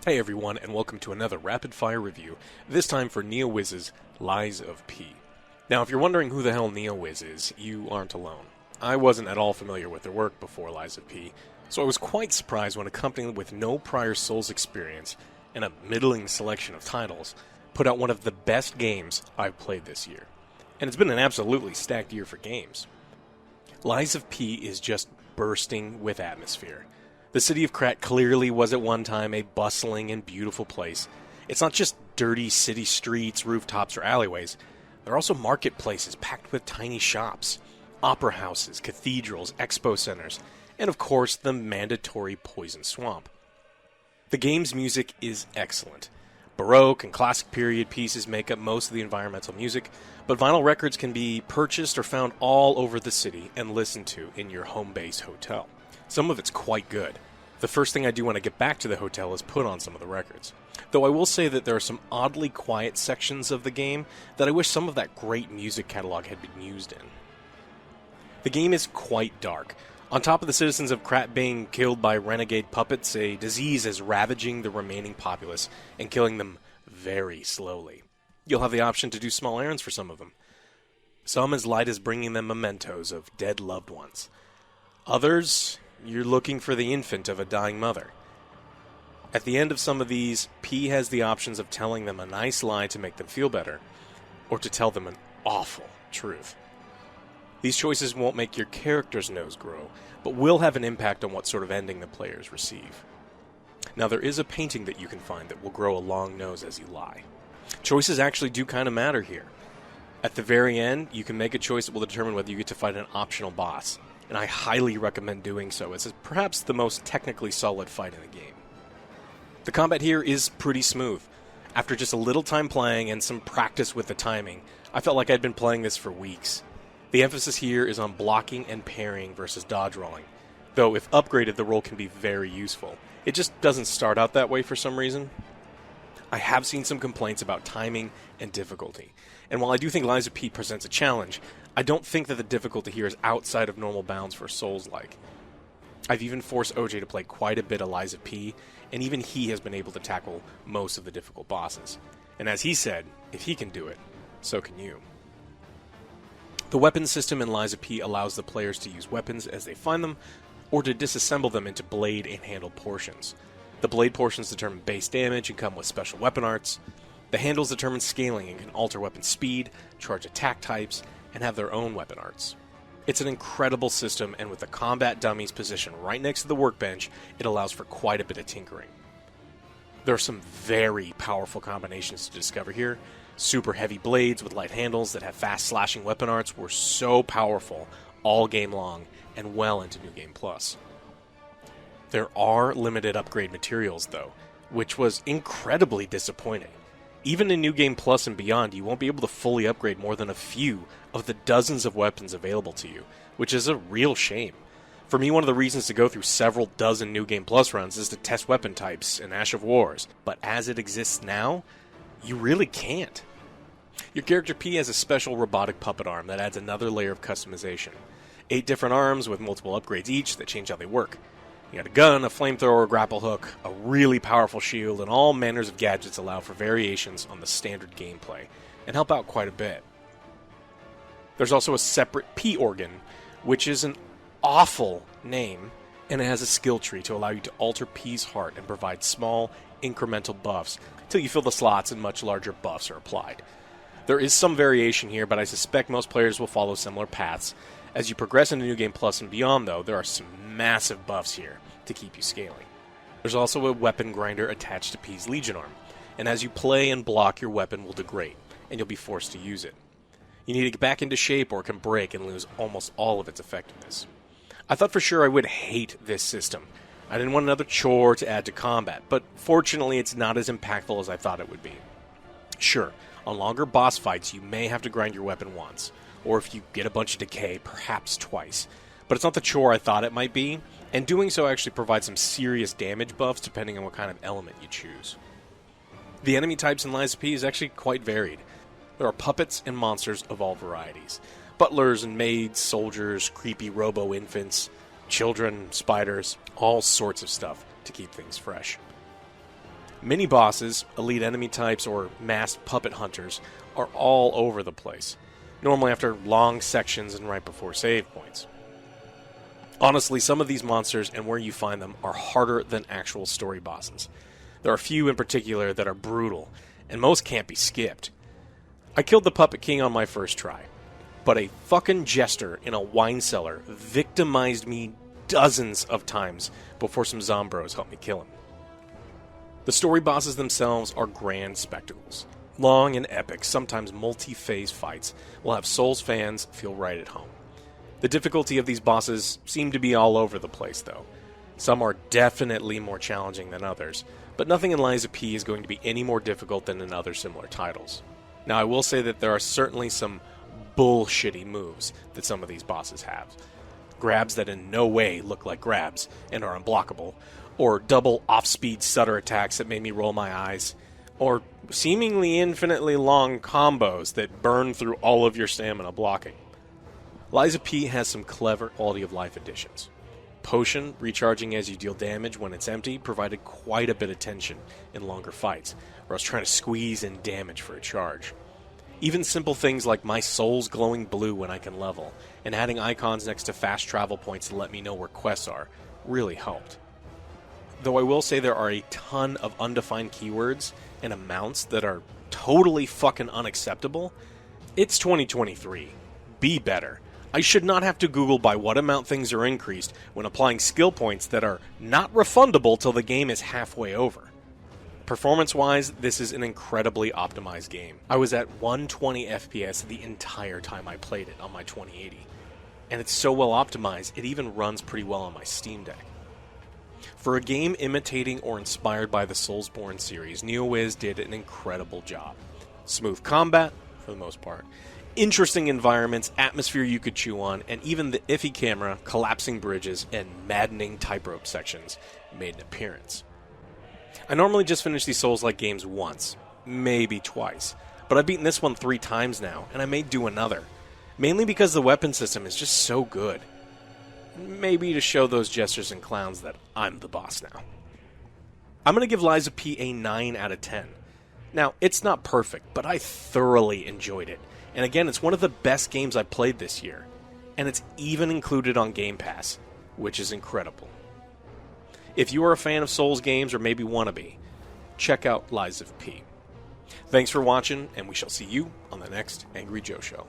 Hey everyone, and welcome to another rapid fire review, this time for Neowiz's Lies of P. Now, if you're wondering who the hell Neowiz is, you aren't alone. I wasn't at all familiar with their work before Lies of P, so I was quite surprised when a company with no prior Souls experience and a middling selection of titles put out one of the best games I've played this year. And it's been an absolutely stacked year for games. Lies of P is just bursting with atmosphere. The city of Krat clearly was at one time a bustling and beautiful place. It's not just dirty city streets, rooftops, or alleyways. There are also marketplaces packed with tiny shops, opera houses, cathedrals, expo centers, and of course the mandatory poison swamp. The game's music is excellent. Baroque and classic period pieces make up most of the environmental music, but vinyl records can be purchased or found all over the city and listened to in your home base hotel. Some of it's quite good. The first thing I do when I get back to the hotel is put on some of the records. Though I will say that there are some oddly quiet sections of the game that I wish some of that great music catalog had been used in. The game is quite dark. On top of the citizens of Krat being killed by renegade puppets, a disease is ravaging the remaining populace and killing them very slowly. You'll have the option to do small errands for some of them. Some as light as bringing them mementos of dead loved ones. Others, you're looking for the infant of a dying mother. At the end of some of these, P has the options of telling them a nice lie to make them feel better, or to tell them an awful truth. These choices won't make your character's nose grow, but will have an impact on what sort of ending the players receive. Now, there is a painting that you can find that will grow a long nose as you lie. Choices actually do kind of matter here. At the very end, you can make a choice that will determine whether you get to fight an optional boss, and I highly recommend doing so, as it's perhaps the most technically solid fight in the game. The combat here is pretty smooth. After just a little time playing and some practice with the timing, I felt like I'd been playing this for weeks. The emphasis here is on blocking and parrying versus dodge rolling, though if upgraded the roll can be very useful. It just doesn't start out that way for some reason. I have seen some complaints about timing and difficulty, and while I do think Lies of P presents a challenge, I don't think that the difficulty here is outside of normal bounds for soulslike. I've even forced OJ to play quite a bit of Lies of P, and even he has been able to tackle most of the difficult bosses. And as he said, if he can do it, so can you. The weapons system in Lies of P allows the players to use weapons as they find them, or to disassemble them into blade and handle portions. The blade portions determine base damage and come with special weapon arts. The handles determine scaling and can alter weapon speed, charge attack types, and have their own weapon arts. It's an incredible system, and with the combat dummies positioned right next to the workbench, it allows for quite a bit of tinkering. There are some very powerful combinations to discover here. Super heavy blades with light handles that have fast slashing weapon arts were so powerful all game long and well into New Game Plus. There are limited upgrade materials though, which was incredibly disappointing. Even in New Game Plus and beyond, you won't be able to fully upgrade more than a few of the dozens of weapons available to you, which is a real shame. For me, one of the reasons to go through several dozen New Game Plus runs is to test weapon types in Ash of Wars, but as it exists now, you really can't. Your character P has a special robotic puppet arm that adds another layer of customization. 8 different arms with multiple upgrades each that change how they work. You got a gun, a flamethrower, a grapple hook, a really powerful shield, and all manners of gadgets allow for variations on the standard gameplay, and help out quite a bit. There's also a separate P organ, which is an awful name, and it has a skill tree to allow you to alter P's heart and provide small, incremental buffs until you fill the slots and much larger buffs are applied. There is some variation here, but I suspect most players will follow similar paths. As you progress into New Game Plus and beyond, though, there are some massive buffs here to keep you scaling. There's also a weapon grinder attached to P's Legion arm, and as you play and block, your weapon will degrade, and you'll be forced to use it. You need to get back into shape or it can break and lose almost all of its effectiveness. I thought for sure I would hate this system. I didn't want another chore to add to combat, but fortunately it's not as impactful as I thought it would be. Sure, on longer boss fights you may have to grind your weapon once, or if you get a bunch of decay, perhaps twice. But it's not the chore I thought it might be, and doing so actually provides some serious damage buffs depending on what kind of element you choose. The enemy types in Lies of P is actually quite varied. There are puppets and monsters of all varieties. Butlers and maids, soldiers, creepy robo-infants, children, spiders, all sorts of stuff to keep things fresh. Mini-bosses, elite enemy types, or masked puppet hunters are all over the place, normally after long sections and right before save points. Honestly, some of these monsters and where you find them are harder than actual story bosses. There are a few in particular that are brutal, and most can't be skipped. I killed the Puppet King on my first try, but a fucking jester in a wine cellar victimized me dozens of times before some zombros helped me kill him. The story bosses themselves are grand spectacles. Long and epic, sometimes multi-phase fights will have Souls fans feel right at home. The difficulty of these bosses seem to be all over the place, though. Some are definitely more challenging than others, but nothing in Lies of P is going to be any more difficult than in other similar titles. Now, I will say that there are certainly some bullshitty moves that some of these bosses have. Grabs that in no way look like grabs and are unblockable, or double off-speed stutter attacks that made me roll my eyes, or seemingly infinitely long combos that burn through all of your stamina blocking. Lies of P has some clever quality-of-life additions. Potion, recharging as you deal damage when it's empty, provided quite a bit of tension in longer fights, where I was trying to squeeze in damage for a charge. Even simple things like my soul's glowing blue when I can level, and adding icons next to fast travel points to let me know where quests are, really helped. Though I will say there are a ton of undefined keywords and amounts that are totally fucking unacceptable, it's 2023. Be better. I should not have to Google by what amount things are increased when applying skill points that are not refundable till the game is halfway over. Performance-wise, this is an incredibly optimized game. I was at 120 FPS the entire time I played it on my 2080. And it's so well optimized, it even runs pretty well on my Steam Deck. For a game imitating or inspired by the Soulsborne series, Neowiz did an incredible job. Smooth combat, for the most part. Interesting environments, atmosphere you could chew on, and even the iffy camera, collapsing bridges, and maddening tightrope sections made an appearance. I normally just finish these Souls-like games once, maybe twice, but I've beaten this one 3 times now, and I may do another. Mainly because the weapon system is just so good. Maybe to show those jesters and clowns that I'm the boss now. I'm going to give Lies of P a 9 out of 10. Now, it's not perfect, but I thoroughly enjoyed it. And again, it's one of the best games I've played this year. And it's even included on Game Pass, which is incredible. If you are a fan of Souls games, or maybe wanna be, check out Lies of P. Thanks for watching, and we shall see you on the next Angry Joe Show.